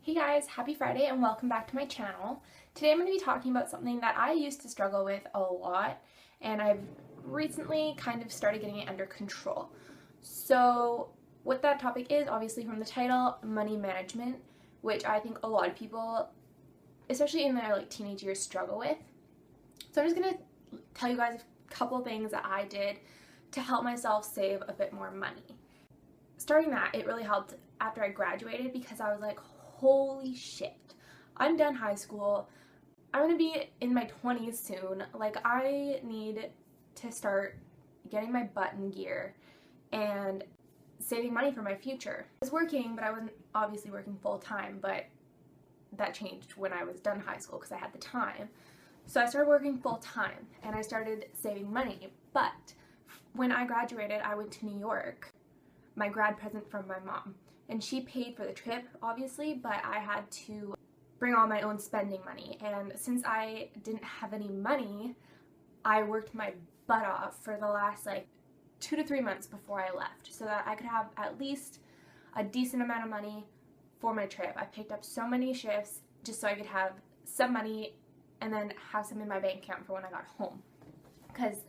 Hey guys, happy Friday and welcome back to my channel. Today I'm going to be talking about something that I used to struggle with a lot and I've recently kind of started getting it under control. So what that topic is, obviously from the title, money management, which I think a lot of people, especially in their teenage years, struggle with. So I'm just going to tell you guys a couple things that I did to help myself save a bit more money. Starting that, it really helped after I graduated because I was like, holy shit, I'm done high school. I'm gonna be in my 20s soon. I need to start getting my butt in gear and saving money for my future. I was working, but I wasn't obviously working full time, but that changed when I was done high school because I had the time. So I started working full time and I started saving money. But when I graduated, I went to New York, my grad present from my mom. And she paid for the trip, obviously, but I had to bring all my own spending money. And since I didn't have any money, I worked my butt off for the last 2 to 3 months before I left so that I could have at least a decent amount of money for my trip. I picked up so many shifts just so I could have some money and then have some in my bank account for when I got home. Because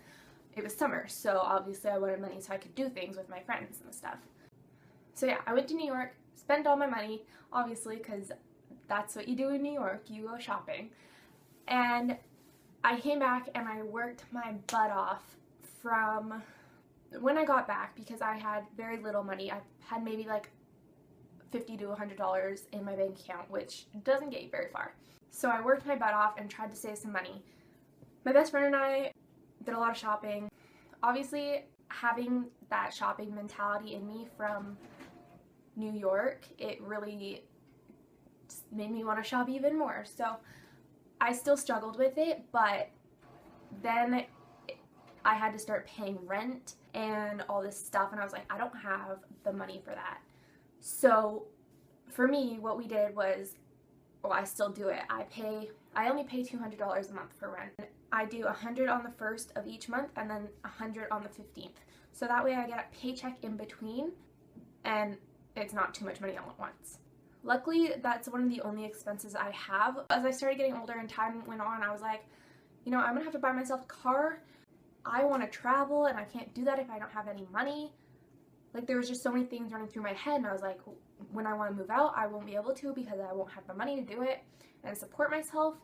it was summer, so obviously I wanted money so I could do things with my friends and stuff. So yeah, I went to New York, spent all my money, obviously, because that's what you do in New York, you go shopping. And I came back and I worked my butt off from when I got back because I had very little money. I had maybe $50 to $100 in my bank account, which doesn't get you very far. So I worked my butt off and tried to save some money. My best friend and I did a lot of shopping. Obviously, having that shopping mentality in me from New York, it really made me want to shop even more. So I still struggled with it, but then I had to start paying rent and all this stuff, and I was like, I don't have the money for that. So for me, what we did was, well, I still do it. I only pay $200 a month for rent. I do $100 on the 1st of each month and then $100 on the 15th. So that way I get a paycheck in between and it's not too much money all at once. Luckily, that's one of the only expenses I have. As I started getting older and time went on, I was like, I'm gonna have to buy myself a car. I want to travel and I can't do that if I don't have any money. There was just so many things running through my head, and I was like, when I want to move out, I won't be able to because I won't have the money to do it and support myself.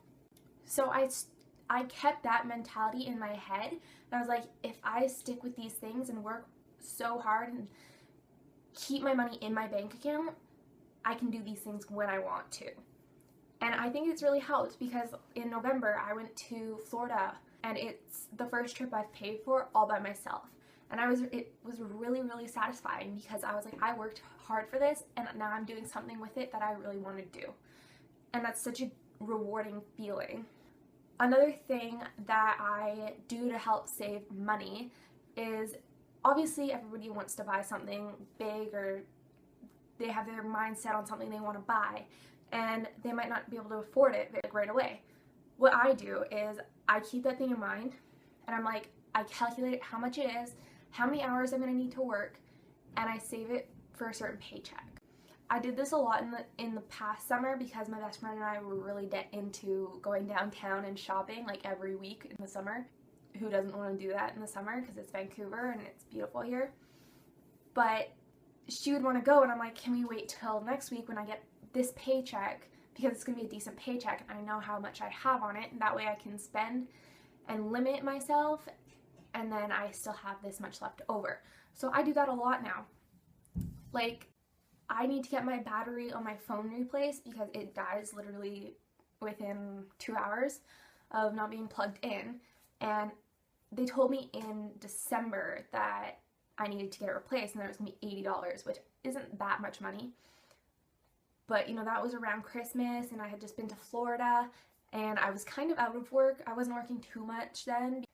So I kept that mentality in my head, and I was like, if I stick with these things and work so hard and keep my money in my bank account, I can do these things when I want to. And I think it's really helped because in November I went to Florida and it's the first trip I've paid for all by myself. And it was really, really satisfying because I was like, I worked hard for this and now I'm doing something with it that I really want to do. And that's such a rewarding feeling. Another thing that I do to help save money is, obviously everybody wants to buy something big or they have their mind set on something they want to buy and they might not be able to afford it right away. What I do is I keep that thing in mind and I'm like, I calculate how much it is, how many hours I'm going to need to work, and I save it for a certain paycheck. I did this a lot in the past summer because my best friend and I were really into going downtown and shopping every week in the summer. Who doesn't want to do that in the summer because it's Vancouver and it's beautiful here? But she would want to go and I'm like, can we wait till next week when I get this paycheck, because it's going to be a decent paycheck and I know how much I have on it, and that way I can spend and limit myself and then I still have this much left over. So I do that a lot now. I need to get my battery on my phone replaced because it dies literally within 2 hours of not being plugged in, and they told me in December that I needed to get it replaced and that it was going to be $80, which isn't that much money. But that was around Christmas and I had just been to Florida and I was kind of out of work. I wasn't working too much then,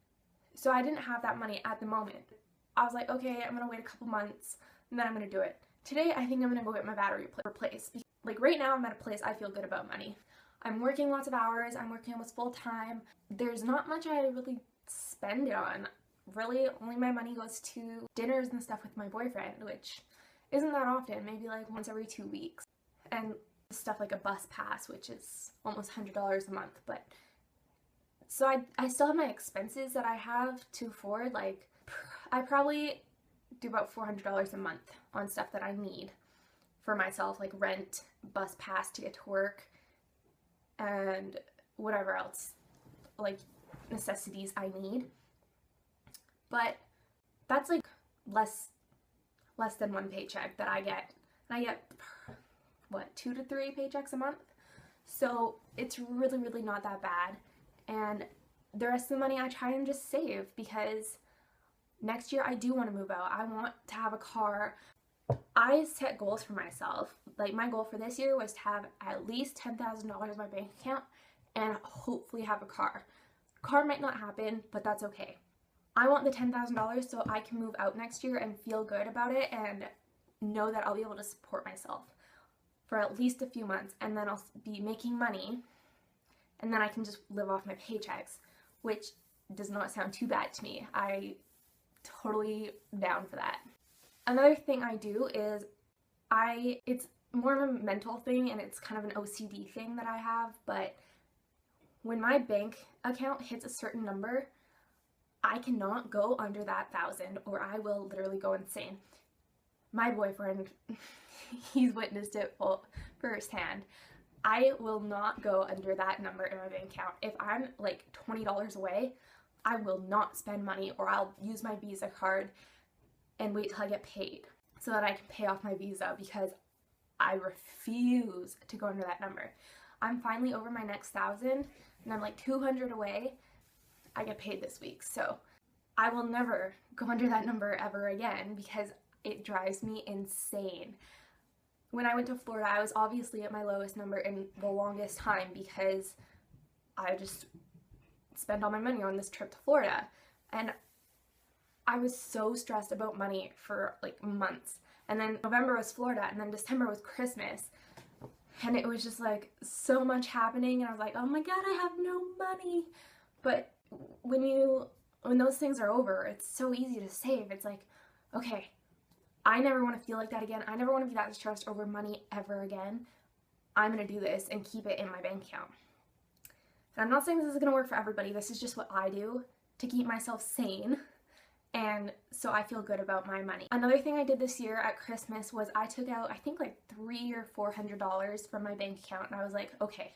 so I didn't have that money at the moment. I was like, okay, I'm going to wait a couple months and then I'm going to do it. Today, I think I'm going to go get my battery replaced. Right now, I'm at a place I feel good about money. I'm working lots of hours. I'm working almost full time. There's not much I really spend it on. Really, only my money goes to dinners and stuff with my boyfriend, which isn't that often, maybe once every 2 weeks. And stuff like a bus pass, which is almost $100 a month. But so I still have my expenses that I have to afford. Like, I probably do about $400 a month on stuff that I need for myself, like rent, bus pass to get to work, and whatever else, like necessities I need. But that's like less than one paycheck that I get. And I get, what, 2 to 3 paychecks a month? So it's really, really not that bad. And the rest of the money I try and just save, because next year I do want to move out. I want to have a car. I set goals for myself. Like, my goal for this year was to have at least $10,000 in my bank account and hopefully have a car. Car might not happen, but that's okay. I want the $10,000 so I can move out next year and feel good about it and know that I'll be able to support myself for at least a few months, and then I'll be making money, and then I can just live off my paychecks, which does not sound too bad to me. I totally down for that. Another thing I do is it's more of a mental thing, and it's kind of an OCD thing that I have, but when my bank account hits a certain number, I cannot go under that 1,000 or I will literally go insane. My boyfriend, he's witnessed it firsthand. I will not go under that number in my bank account. If I'm like $20 away, I will not spend money, or I'll use my Visa card and wait till I get paid so that I can pay off my Visa, because I refuse to go under that number. I'm finally over my next 1,000 and I'm like 200 away. I get paid this week, so I will never go under that number ever again, because it drives me insane. When I went to Florida, I was obviously at my lowest number in the longest time, because I just spent all my money on this trip to Florida, and I was so stressed about money for like months. And then November was Florida, and then December was Christmas, and it was just like so much happening, and I was like, oh my god, I have no money. But when those things are over, it's so easy to save. It's like, okay, I never want to feel like that again. I never want to be that stressed over money ever again. I'm going to do this and keep it in my bank account. And I'm not saying this is going to work for everybody. This is just what I do to keep myself sane, and so I feel good about my money. Another thing I did this year at Christmas was I took out, I think, like $300 or $400 from my bank account, and I was like, okay,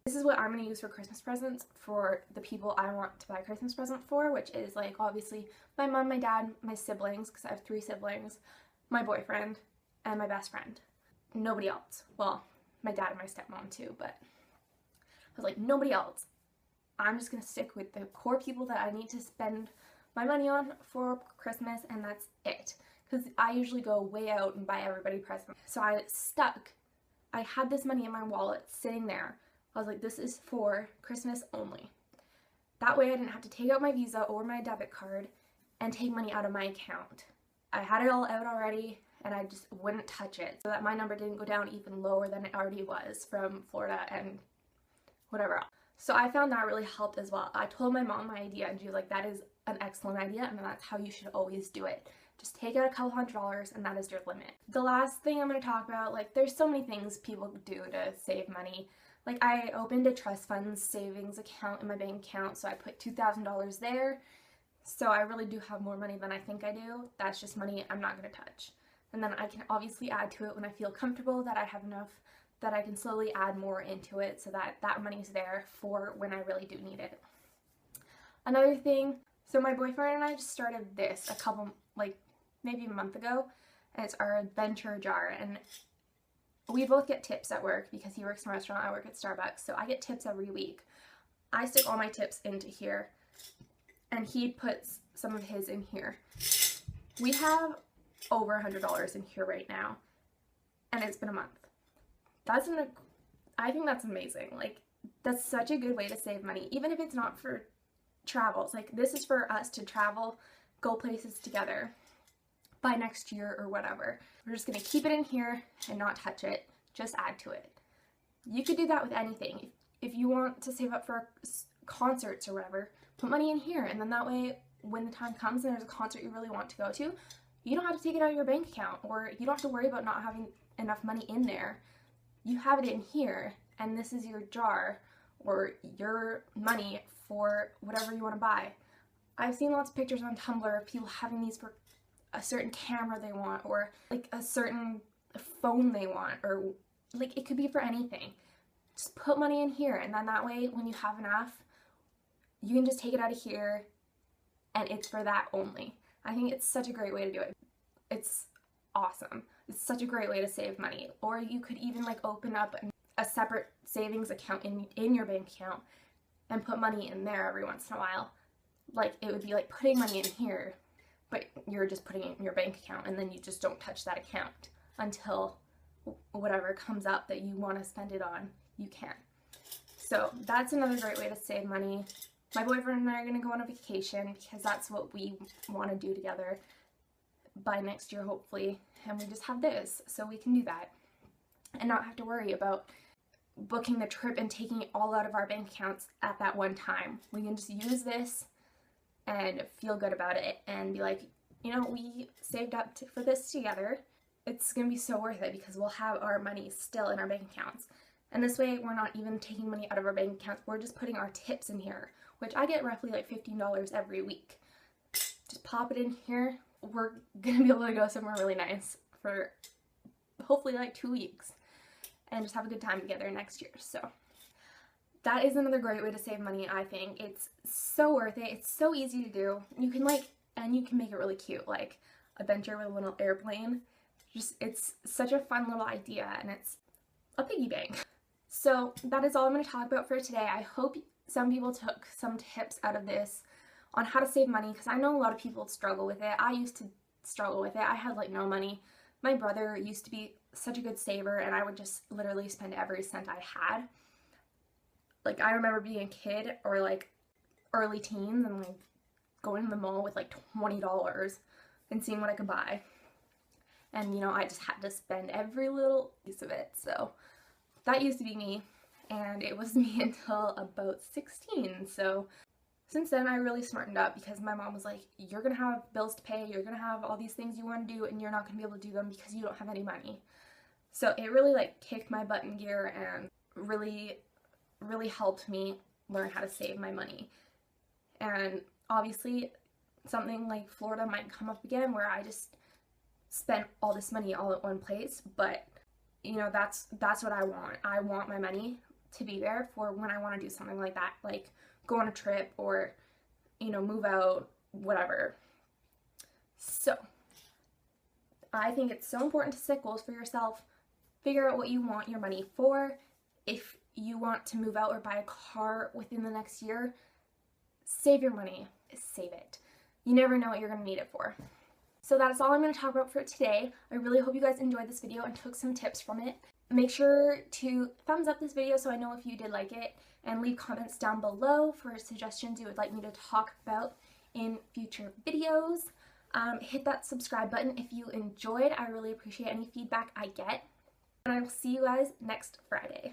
this is what I'm going to use for Christmas presents for the people I want to buy a Christmas present for, which is like obviously my mom, my dad, my siblings, because I have 3 siblings, my boyfriend, and my best friend. Nobody else. Well, my dad and my stepmom too, but I was like, nobody else. I'm just going to stick with the core people that I need to spend my money on for Christmas, and that's it. Because I usually go way out and buy everybody presents. So I had this money in my wallet sitting there. I was like, this is for Christmas only. That way I didn't have to take out my Visa or my debit card and take money out of my account. I had it all out already, and I just wouldn't touch it, so that my number didn't go down even lower than it already was from Florida and whatever else. So I found that really helped as well. I told my mom my idea, and she was like, that is an excellent idea, and that's how you should always do it. Just take out a couple $100, and that is your limit. The last thing I'm going to talk about, like, there's so many things people do to save money. Like, I opened a trust fund savings account in my bank account, so I put $2,000 there. So I really do have more money than I think I do. That's just money I'm not going to touch. And then I can obviously add to it when I feel comfortable that I have enough that I can slowly add more into it, so that that money's there for when I really do need it. Another thing, so my boyfriend and I just started this a couple, like maybe a month ago, and it's our adventure jar, and we both get tips at work because he works in a restaurant, I work at Starbucks, so I get tips every week. I stick all my tips into here, and he puts some of his in here. We have over $100 in here right now, and it's been a month. I think that's amazing. Like, that's such a good way to save money, even if it's not for travels. Like, this is for us to travel, go places together by next year or whatever. We're just gonna keep it in here and not touch it, just add to it. You could do that with anything. If you want to save up for concerts or whatever, put money in here, and then that way when the time comes and there's a concert you really want to go to, you don't have to take it out of your bank account, or you don't have to worry about not having enough money in there you have it in here and this is your jar or your money for whatever you want to buy. I've seen lots of pictures on Tumblr of people having these for a certain camera they want, or like a certain phone they want, or like it could be for anything. Just put money in here, and then that way when you have enough, you can just take it out of here and it's for that only. I think it's such a great way to do it. It's awesome. It's such a great way to save money. Or you could even like open up a separate savings account in your bank account and put money in there every once in a while. Like it would be like putting money in here, but you're just putting it in your bank account, and then you just don't touch that account until whatever comes up that you want to spend it on, you can. So that's another great way to save money. My boyfriend and I are going to go on a vacation because that's what we want to do together by next year, hopefully. And we just have this, so we can do that and not have to worry about booking the trip and taking it all out of our bank accounts at that one time. We can just use this and feel good about it and be like, you know, we saved up for this together. It's going to be so worth it because we'll have our money still in our bank accounts. And this way we're not even taking money out of our bank accounts. We're just putting our tips in here, which I get roughly like $15 every week. Just pop it in here. We're going to be able to go somewhere really nice for hopefully like 2 weeks and just have a good time together next year. So that is another great way to save money, I think. It's so worth it. It's so easy to do. You can you can make it really cute, like a venture with a little airplane. It's such a fun little idea, and it's a piggy bank. So that is all I'm going to talk about for today. I hope some people took some tips out of this on how to save money, because I know a lot of people struggle with it. I used to struggle with it. I had like no money. My brother used to be such a good saver, and I would just literally spend every cent I had. Like I remember being a kid or like early teens and like going to the mall with like $20 and seeing what I could buy. And you know, I just had to spend every little piece of it. So that used to be me, and it was me until about 16. So since then I really smartened up because my mom was like, you're gonna have bills to pay, you're gonna have all these things you want to do, and you're not gonna be able to do them because you don't have any money. So it really like kicked my butt in gear and really helped me learn how to save my money. And obviously something like Florida might come up again where I just spent all this money all at one place, but you know, that's what I want. I want my money to be there for when I want to do something like that, like go on a trip or, you know, move out, whatever. So I think it's so important to set goals for yourself. Figure out what you want your money for. If you want to move out or buy a car within the next year, save your money. Save it. You never know what you're going to need it for. So that's all I'm going to talk about for today. I really hope you guys enjoyed this video and took some tips from it. Make sure to thumbs up this video so I know if you did like it, and leave comments down below for suggestions you would like me to talk about in future videos. Hit that subscribe button if you enjoyed. I really appreciate any feedback I get. And I will see you guys next Friday.